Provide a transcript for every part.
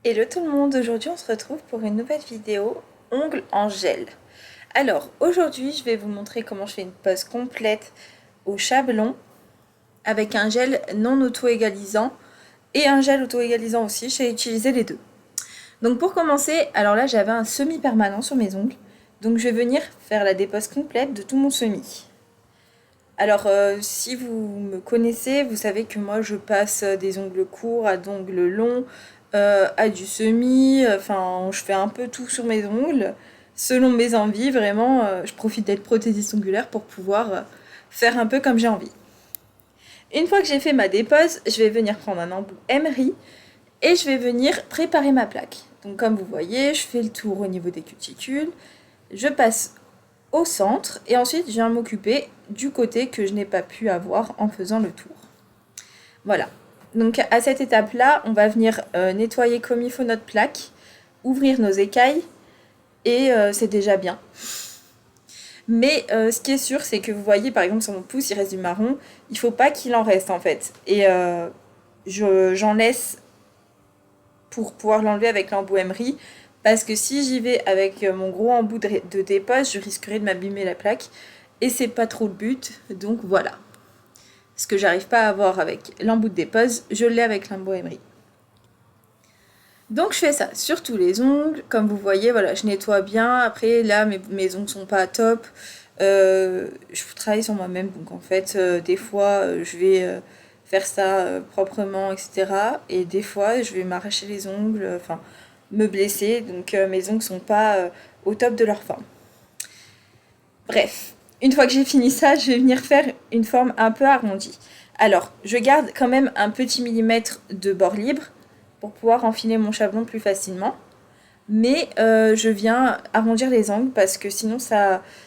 Hello tout le monde, aujourd'hui on se retrouve pour une nouvelle vidéo ongles en gel. Alors aujourd'hui je vais vous montrer comment je fais une pose complète au chablon avec un gel non auto-égalisant et un gel auto-égalisant aussi, j'ai utilisé les deux. Donc pour commencer, alors là j'avais un semi-permanent sur mes ongles, donc je vais venir faire la dépose complète de tout mon semi. Alors si vous me connaissez, vous savez que moi je passe des ongles courts à d'ongles longs, à du semi, enfin je fais un peu tout sur mes ongles, selon mes envies, vraiment, je profite d'être prothésiste ongulaire pour pouvoir faire un peu comme j'ai envie. Une fois que j'ai fait ma dépose, je vais venir prendre un embout emery et je vais venir préparer ma plaque. Donc comme vous voyez, je fais le tour au niveau des cuticules, je passe au centre et ensuite je viens m'occuper du côté que je n'ai pas pu avoir en faisant le tour. Voilà. Donc à cette étape-là, on va venir nettoyer comme il faut notre plaque, ouvrir nos écailles et c'est déjà bien. Mais ce qui est sûr, c'est que vous voyez par exemple sur mon pouce, il reste du marron. Il ne faut pas qu'il en reste en fait. Et j'en laisse pour pouvoir l'enlever avec l'embout emery. Parce que si j'y vais avec mon gros embout de dépose, je risquerais de m'abîmer la plaque. Et c'est pas trop le but. Donc voilà. Ce que j'arrive pas à avoir avec l'embout de dépose, je l'ai avec l'embout emery. Donc je fais ça sur tous les ongles, comme vous voyez, voilà, je nettoie bien. Après là, mes ongles sont pas top. Je travaille sur moi-même, donc en fait, des fois, je vais faire ça proprement, etc. Et des fois, je vais m'arracher les ongles, enfin, me blesser. Donc mes ongles sont pas au top de leur forme. Bref, une fois que j'ai fini ça, je vais venir faire une forme un peu arrondie. Alors, je garde quand même un petit millimètre de bord libre pour pouvoir enfiler mon chablon plus facilement. Mais je viens arrondir les angles parce que sinon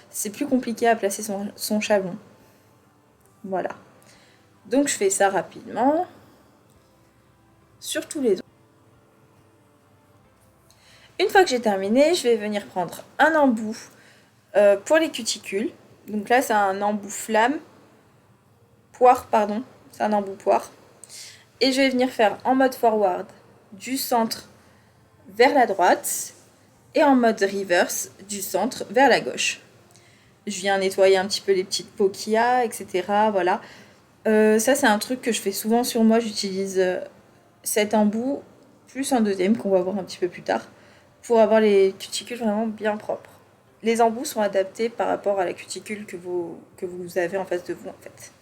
c'est plus compliqué à placer son chablon. Voilà. Donc je fais ça rapidement sur tous les ongles. Une fois que j'ai terminé, je vais venir prendre un embout pour les cuticules. Donc là c'est un embout flamme. Poire, pardon. C'est un embout poire. Et je vais venir faire en mode forward du centre vers la droite et en mode reverse du centre vers la gauche. Je viens nettoyer un petit peu les petites peaux qu'il y a, etc. Voilà. Ça, c'est un truc que je fais souvent sur moi. J'utilise cet embout plus un deuxième qu'on va voir un petit peu plus tard pour avoir les cuticules vraiment bien propres. Les embouts sont adaptés par rapport à la cuticule que vous avez en face de vous en fait.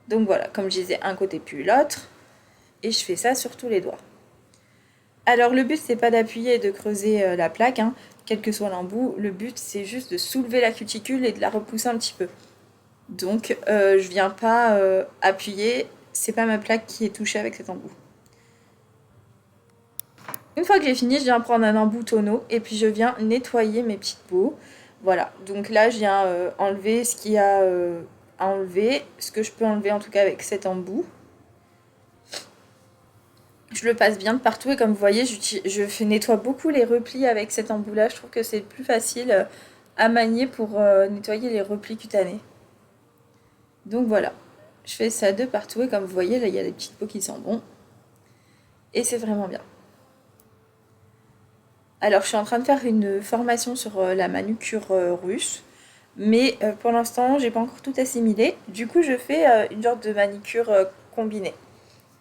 Donc voilà, comme je disais, un côté puis l'autre. Et je fais ça sur tous les doigts. Alors le but c'est pas d'appuyer et de creuser la plaque, hein, quel que soit l'embout. Le but c'est juste de soulever la cuticule et de la repousser un petit peu. Donc je viens pas appuyer, c'est pas ma plaque qui est touchée avec cet embout. Une fois que j'ai fini, je viens prendre un embout tonneau et puis je viens nettoyer mes petites peaux. Voilà, donc là je viens enlever ce qu'il y a à enlever, ce que je peux enlever en tout cas avec cet embout. Je le passe bien de partout et comme vous voyez, je nettoie beaucoup les replis avec cet embout-là. Je trouve que c'est le plus facile à manier pour nettoyer les replis cutanés. Donc voilà, je fais ça de partout et comme vous voyez, là il y a des petites peaux qui sentent bon. Et c'est vraiment bien. Alors je suis en train de faire une formation sur la manucure russe. Mais pour l'instant, j'ai pas encore tout assimilé. Du coup, je fais une sorte de manicure combinée.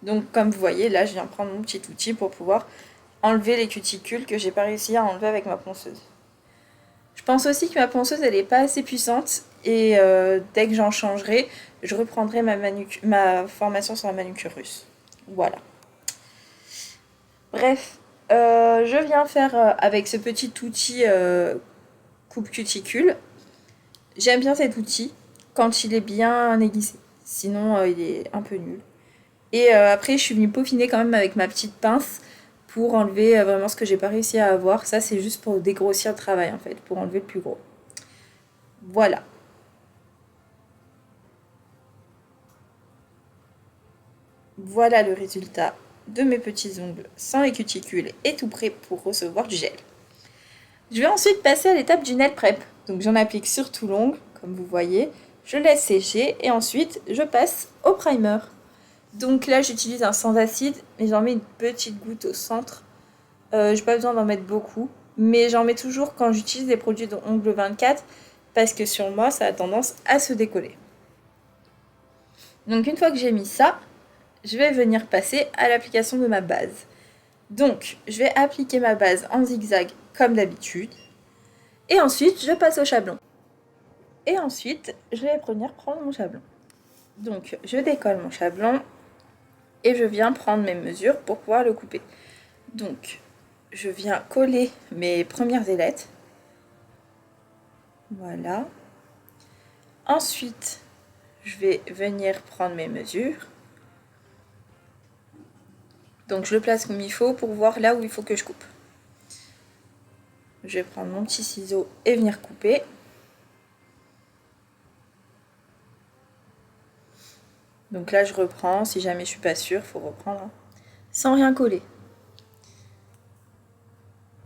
Donc comme vous voyez, là je viens prendre mon petit outil pour pouvoir enlever les cuticules que j'ai pas réussi à enlever avec ma ponceuse. Je pense aussi que ma ponceuse elle est pas assez puissante et dès que j'en changerai, je reprendrai ma formation sur la manucure russe. Voilà. Bref, je viens faire avec ce petit outil coupe cuticule. J'aime bien cet outil quand il est bien aiguisé. Sinon, il est un peu nul. Et après, je suis venue peaufiner quand même avec ma petite pince pour enlever vraiment ce que j'ai pas réussi à avoir. Ça, c'est juste pour dégrossir le travail en fait, pour enlever le plus gros. Voilà. Voilà le résultat de mes petits ongles sans les cuticules et tout prêt pour recevoir du gel. Je vais ensuite passer à l'étape du nail prep. Donc j'en applique sur tout l'ongle, comme vous voyez. Je laisse sécher et ensuite je passe au primer. Donc là, j'utilise un sans acide et j'en mets une petite goutte au centre. J'ai pas besoin d'en mettre beaucoup, mais j'en mets toujours quand j'utilise des produits de Ongle 24 parce que sur moi, ça a tendance à se décoller. Donc une fois que j'ai mis ça, je vais venir passer à l'application de ma base. Donc, je vais appliquer ma base en zigzag comme d'habitude. Et ensuite, je passe au chablon. Et ensuite, je vais venir prendre mon chablon. Donc, je décolle mon chablon et je viens prendre mes mesures pour pouvoir le couper. Donc, je viens coller mes premières ailettes. Voilà. Ensuite, je vais venir prendre mes mesures. Donc, je le place comme il faut pour voir là où il faut que je coupe. Je vais prendre mon petit ciseau et venir couper. Donc là, je reprends. Si jamais je suis pas sûre, il faut reprendre sans rien coller.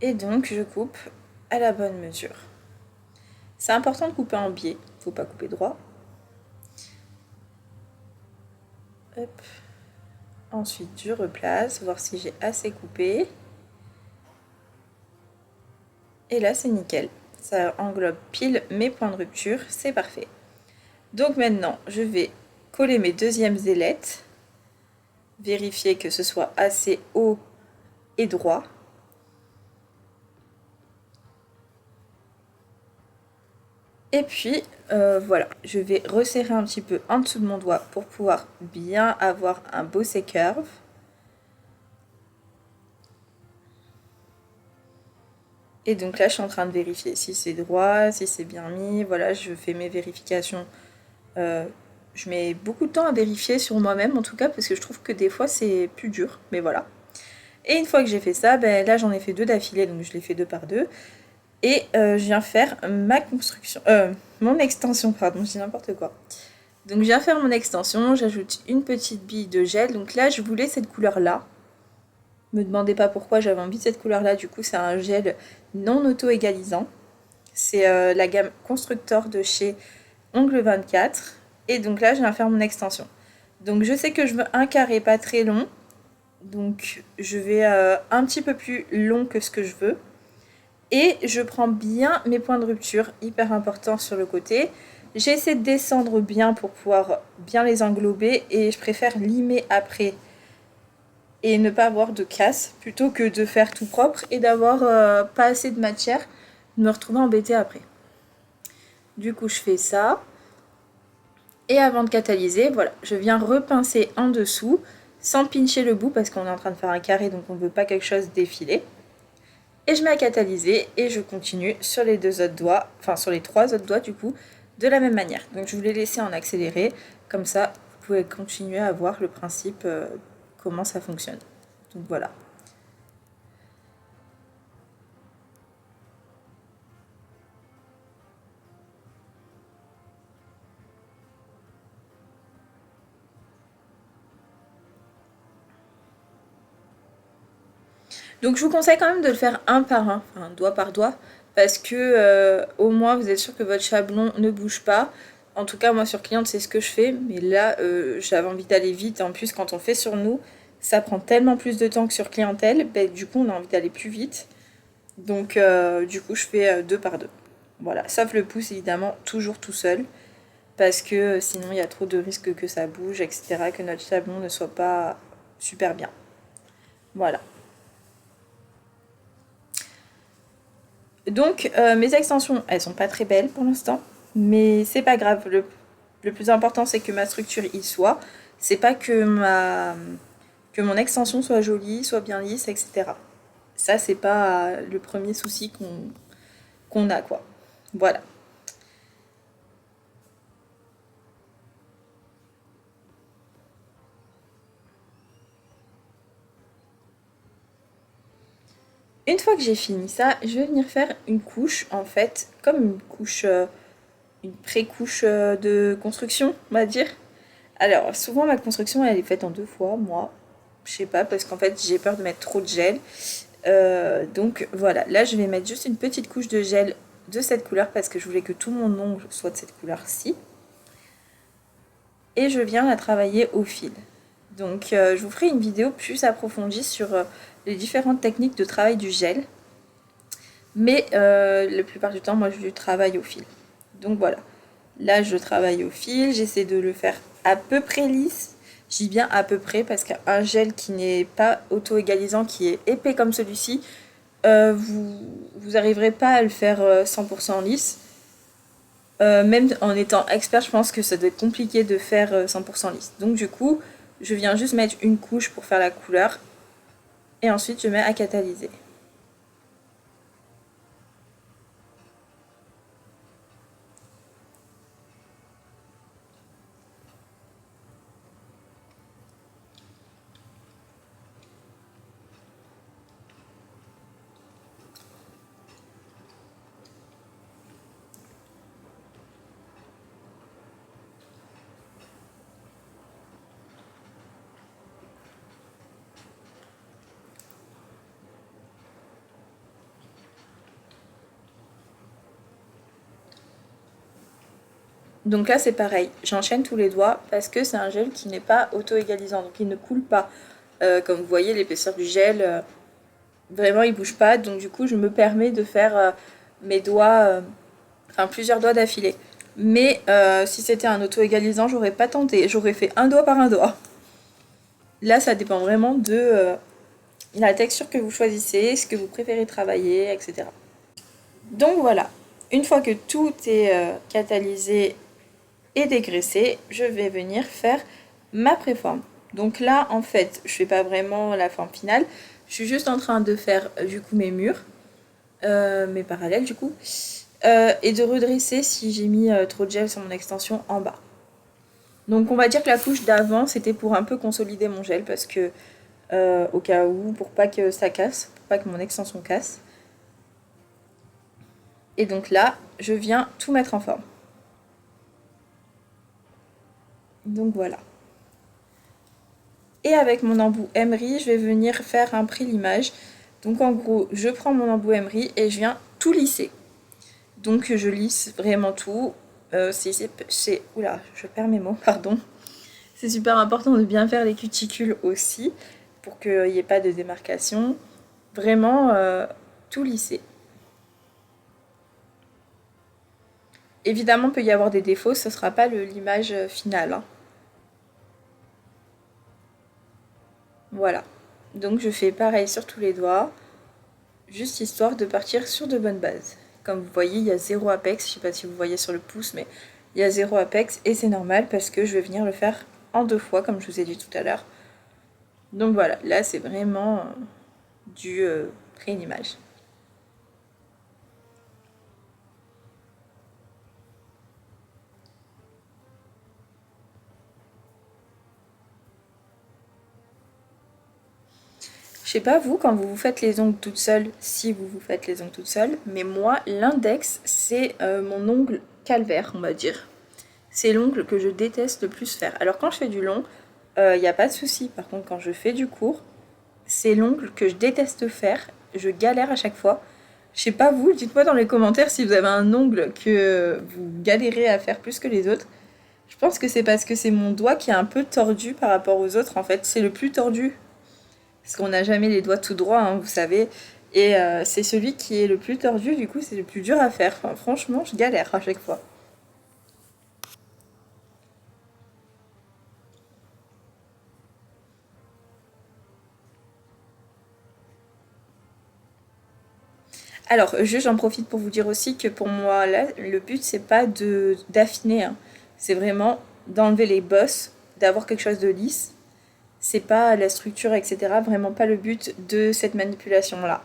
Et donc, je coupe à la bonne mesure. C'est important de couper en biais. Il ne faut pas couper droit. Hop. Ensuite, je replace, voir si j'ai assez coupé. Et là, c'est nickel. Ça englobe pile mes points de rupture. C'est parfait. Donc maintenant, je vais coller mes deuxièmes ailettes. Vérifier que ce soit assez haut et droit. Et puis voilà, je vais resserrer un petit peu en dessous de mon doigt pour pouvoir bien avoir un beau curve. Et donc là, je suis en train de vérifier si c'est droit, si c'est bien mis. Voilà, je fais mes vérifications. Je mets beaucoup de temps à vérifier sur moi-même en tout cas parce que je trouve que des fois c'est plus dur, mais voilà. Et une fois que j'ai fait ça, ben là j'en ai fait 2 d'affilée, donc je les fais 2 par 2. Et je viens faire ma construction, mon extension, pardon, je dis n'importe quoi. Donc je viens faire mon extension, j'ajoute une petite bille de gel. Donc là je voulais cette couleur-là. Me demandez pas pourquoi j'avais envie de cette couleur-là, du coup c'est un gel non auto-égalisant. C'est la gamme Constructor de chez Ongle 24. Et donc là je viens faire mon extension. Donc je sais que je veux un carré pas très long. Donc je vais un petit peu plus long que ce que je veux. Et je prends bien mes points de rupture, hyper important sur le côté. J'essaie de descendre bien pour pouvoir bien les englober et je préfère limer après et ne pas avoir de casse plutôt que de faire tout propre et d'avoir pas assez de matière, de me retrouver embêtée après. Du coup, je fais ça. Et avant de catalyser, voilà, je viens repincer en dessous sans pincher le bout parce qu'on est en train de faire un carré donc on ne veut pas quelque chose défiler. Et je mets à catalyser et je continue sur les 2 autres doigts, enfin sur les 3 autres doigts du coup, de la même manière. Donc je vous l'ai laissé en accéléré, comme ça vous pouvez continuer à voir le principe, comment ça fonctionne. Donc voilà. Donc je vous conseille quand même de le faire un par un, enfin doigt par doigt, parce que au moins vous êtes sûr que votre chablon ne bouge pas. En tout cas moi sur cliente c'est ce que je fais, mais là j'avais envie d'aller vite. En plus quand on fait sur nous, ça prend tellement plus de temps que sur clientèle, ben, du coup on a envie d'aller plus vite. Donc du coup je fais 2 par 2. Voilà, sauf le pouce évidemment toujours tout seul, parce que sinon il y a trop de risques que ça bouge, etc. Que notre chablon ne soit pas super bien. Voilà. Donc mes extensions, elles sont pas très belles pour l'instant, mais c'est pas grave. Le plus important c'est que ma structure y soit. C'est pas que mon extension soit jolie, soit bien lisse, etc. Ça c'est pas le premier souci qu'on a quoi. Voilà. Une fois que j'ai fini ça, je vais venir faire une couche en fait, comme une couche, une pré-couche de construction, on va dire. Alors souvent ma construction elle est faite en 2 fois, moi. Je sais pas, parce qu'en fait j'ai peur de mettre trop de gel. Donc voilà, là je vais mettre juste une petite couche de gel de cette couleur parce que je voulais que tout mon ongle soit de cette couleur-ci. Et je viens la travailler au fil. Donc je vous ferai une vidéo plus approfondie sur les différentes techniques de travail du gel. Mais la plupart du temps, moi je travaille au fil. Donc voilà. Là je travaille au fil, j'essaie de le faire à peu près lisse. Je dis bien à peu près parce qu'un gel qui n'est pas auto-égalisant, qui est épais comme celui-ci, vous n'arriverez pas à le faire 100% lisse. Même en étant expert, je pense que ça doit être compliqué de faire 100% lisse. Donc du coup, je viens juste mettre une couche pour faire la couleur. Et ensuite, je mets à catalyser. Donc là, c'est pareil. J'enchaîne tous les doigts parce que c'est un gel qui n'est pas auto-égalisant. Donc il ne coule pas. Comme vous voyez, l'épaisseur du gel, vraiment, il bouge pas. Donc du coup, je me permets de faire mes doigts, enfin plusieurs doigts d'affilée. Mais si c'était un auto-égalisant, j'aurais pas tenté. J'aurais fait un doigt par un doigt. Là, ça dépend vraiment de la texture que vous choisissez, ce que vous préférez travailler, etc. Donc voilà, une fois que tout est catalysé et dégraissé, je vais venir faire ma préforme. Donc là, en fait, je fais pas vraiment la forme finale, je suis juste en train de faire du coup mes murs, mes parallèles du coup, et de redresser si j'ai mis trop de gel sur mon extension en bas. Donc on va dire que la couche d'avant, c'était pour un peu consolider mon gel parce que au cas où, pour pas que ça casse, pour pas que mon extension casse. Et donc là, je viens tout mettre en forme. Donc voilà. Et avec mon embout emery, je vais venir faire un prélimage. Donc en gros, je prends mon embout emery et je viens tout lisser. Donc je lisse vraiment tout. Oula, je perds mes mots, pardon. C'est super important de bien faire les cuticules aussi pour qu'il n'y ait pas de démarcation. Vraiment tout lisser. Évidemment, il peut y avoir des défauts, ce ne sera pas l'image finale. Hein. Voilà. Donc je fais pareil sur tous les doigts, juste histoire de partir sur de bonnes bases. Comme vous voyez, il y a zéro apex, je ne sais pas si vous voyez sur le pouce, mais il y a zéro apex et c'est normal parce que je vais venir le faire en 2 fois, comme je vous ai dit tout à l'heure. Donc voilà, là c'est vraiment du pré-image. Je sais pas vous, quand vous vous faites les ongles toute seule, si vous vous faites les ongles toute seule, mais moi, l'index, c'est mon ongle calvaire, on va dire. C'est l'ongle que je déteste le plus faire. Alors quand je fais du long, il n'y a pas de souci. Par contre, quand je fais du court, c'est l'ongle que je déteste faire. Je galère à chaque fois. Je sais pas vous, dites-moi dans les commentaires si vous avez un ongle que vous galérez à faire plus que les autres. Je pense que c'est parce que c'est mon doigt qui est un peu tordu par rapport aux autres en fait. C'est le plus tordu parce qu'on n'a jamais les doigts tout droits, hein, vous savez. Et c'est celui qui est le plus tordu, du coup c'est le plus dur à faire. Enfin, franchement, je galère à chaque fois. Alors, j'en profite pour vous dire aussi que pour moi, là, le but c'est pas d'affiner, hein. C'est vraiment d'enlever les bosses, d'avoir quelque chose de lisse. C'est pas la structure, etc. Vraiment pas le but de cette manipulation-là.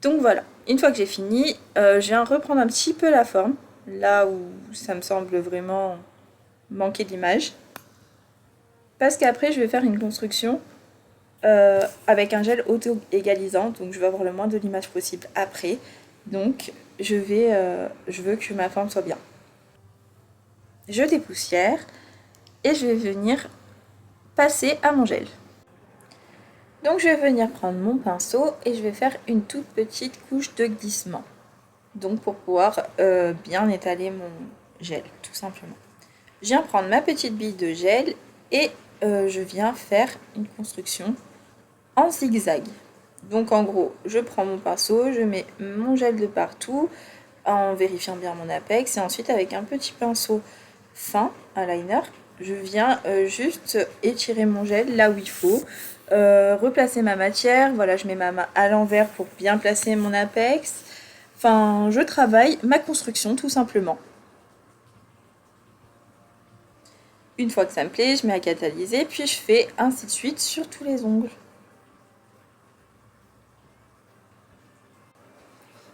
Donc voilà, une fois que j'ai fini, je viens reprendre un petit peu la forme, là où ça me semble vraiment manquer d'image. Parce qu'après, je vais faire une construction avec un gel auto-égalisant, donc je vais avoir le moins de l'image possible après. Donc je veux que ma forme soit bien. Je dépoussière et je vais venir passer à mon gel. Donc je vais venir prendre mon pinceau et je vais faire une toute petite couche de glissement. Donc pour pouvoir bien étaler mon gel, tout simplement. Je viens prendre ma petite bille de gel et je viens faire une construction en zigzag. Donc en gros, je prends mon pinceau, je mets mon gel de partout en vérifiant bien mon apex et ensuite avec un petit pinceau fin, un liner, je viens juste étirer mon gel là où il faut, replacer ma matière, voilà, je mets ma main à l'envers pour bien placer mon apex. Enfin, je travaille ma construction tout simplement. Une fois que ça me plaît, je mets à catalyser, puis je fais ainsi de suite sur tous les ongles.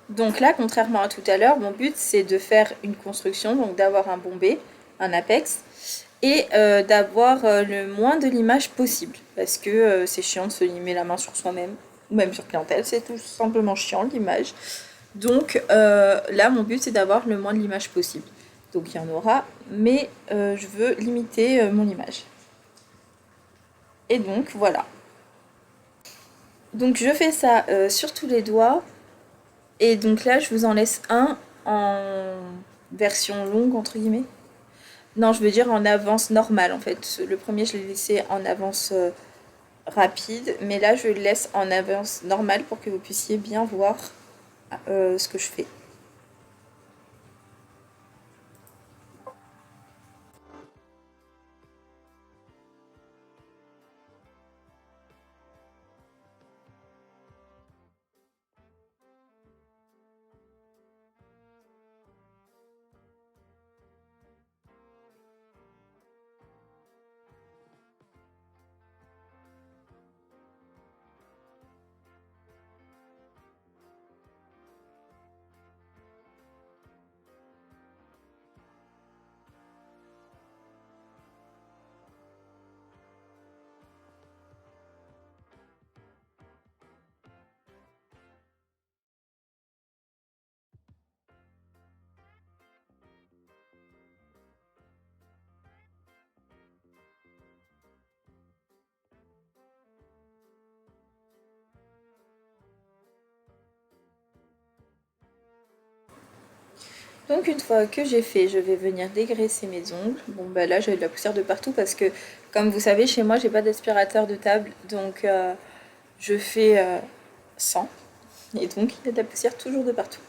Donc là, contrairement à tout à l'heure, mon but c'est de faire une construction, donc d'avoir un bombé, un apex, et d'avoir le moins de limage possible. Parce que c'est chiant de se limer la main sur soi-même, ou même sur clientèle, c'est tout simplement chiant l'image. Donc là, mon but c'est d'avoir le moins de limage possible. Donc il y en aura, mais je veux limiter mon image. Et donc voilà. Donc je fais ça sur tous les doigts. Et donc là, je vous en laisse un en version longue, entre guillemets. Non, je veux dire en avance normale, en fait. Le premier, je l'ai laissé en avance rapide. Mais là, je le laisse en avance normale pour que vous puissiez bien voir ce que je fais. Donc une fois que j'ai fait, je vais venir dégraisser mes ongles. Bon bah là j'ai de la poussière de partout parce que comme vous savez chez moi j'ai pas d'aspirateur de table donc je fais sans et donc il y a de la poussière toujours de partout.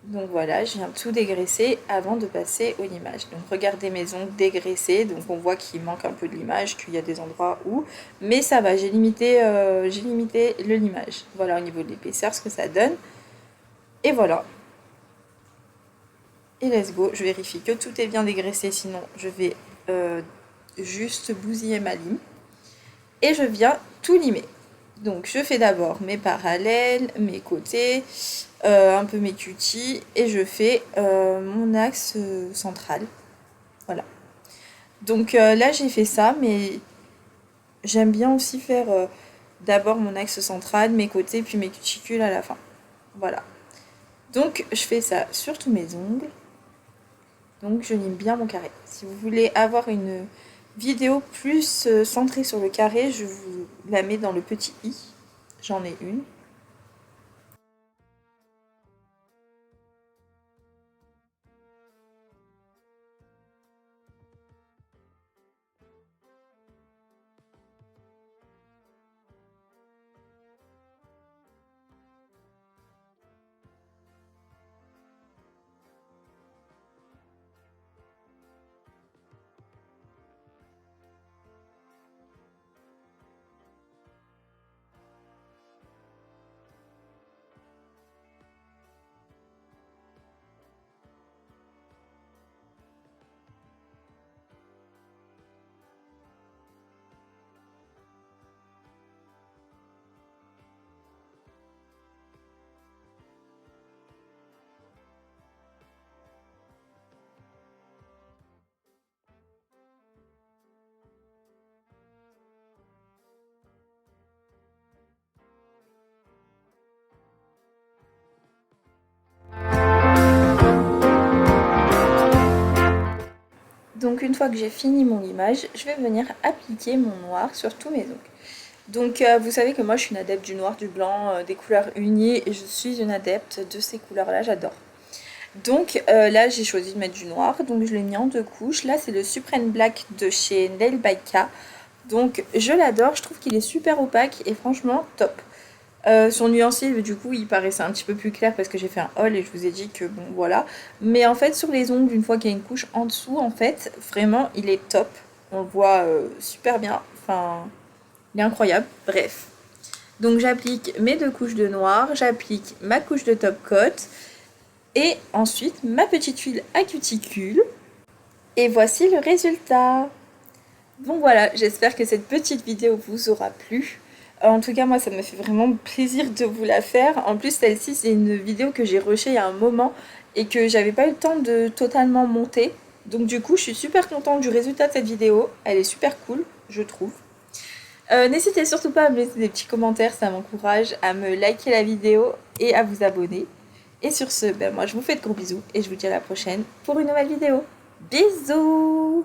Donc voilà, je viens tout dégraisser avant de passer au limage. Donc regardez mes ongles dégraissés, donc on voit qu'il manque un peu de limage, qu'il y a des endroits où, mais ça va, j'ai limité le limage. Voilà au niveau de l'épaisseur ce que ça donne. Et voilà. Et let's go, je vérifie que tout est bien dégraissé, sinon je vais juste bousiller ma lime. Et je viens tout limer. Donc je fais d'abord mes parallèles, mes côtés, un peu mes cutis, et je fais mon axe central. Voilà. Donc là j'ai fait ça, mais j'aime bien aussi faire d'abord mon axe central, mes côtés, puis mes cuticules à la fin. Voilà. Donc je fais ça sur tous mes ongles. Donc je lime bien mon carré. Si vous voulez avoir une vidéo plus centrée sur le carré, je vous la mets dans le petit i. J'en ai une. Donc une fois que j'ai fini mon limage, je vais venir appliquer mon noir sur tous mes ongles. Donc vous savez que moi je suis une adepte du noir, du blanc, des couleurs unies et je suis une adepte de ces couleurs-là, j'adore. Donc là j'ai choisi de mettre du noir, donc je l'ai mis en 2 couches. Là c'est le Supreme Black de chez Nail by K. Donc je l'adore, je trouve qu'il est super opaque et franchement top. Son nuancier du coup il paraissait un petit peu plus clair parce que j'ai fait un haul et je vous ai dit que bon voilà. Mais en fait sur les ongles, une fois qu'il y a une couche en dessous, en fait vraiment il est top. On le voit super bien, enfin il est incroyable, bref. Donc j'applique mes 2 couches de noir, j'applique ma couche de top coat et ensuite ma petite huile à cuticule. Et voici le résultat. Bon voilà, j'espère que cette petite vidéo vous aura plu. En tout cas, moi, ça me fait vraiment plaisir de vous la faire. En plus, celle-ci, c'est une vidéo que j'ai rushée il y a un moment et que j'avais pas eu le temps de totalement monter. Donc du coup, je suis super contente du résultat de cette vidéo. Elle est super cool, je trouve. N'hésitez surtout pas à me laisser des petits commentaires, ça m'encourage à me liker la vidéo et à vous abonner. Et sur ce, ben moi je vous fais de gros bisous et je vous dis à la prochaine pour une nouvelle vidéo. Bisous!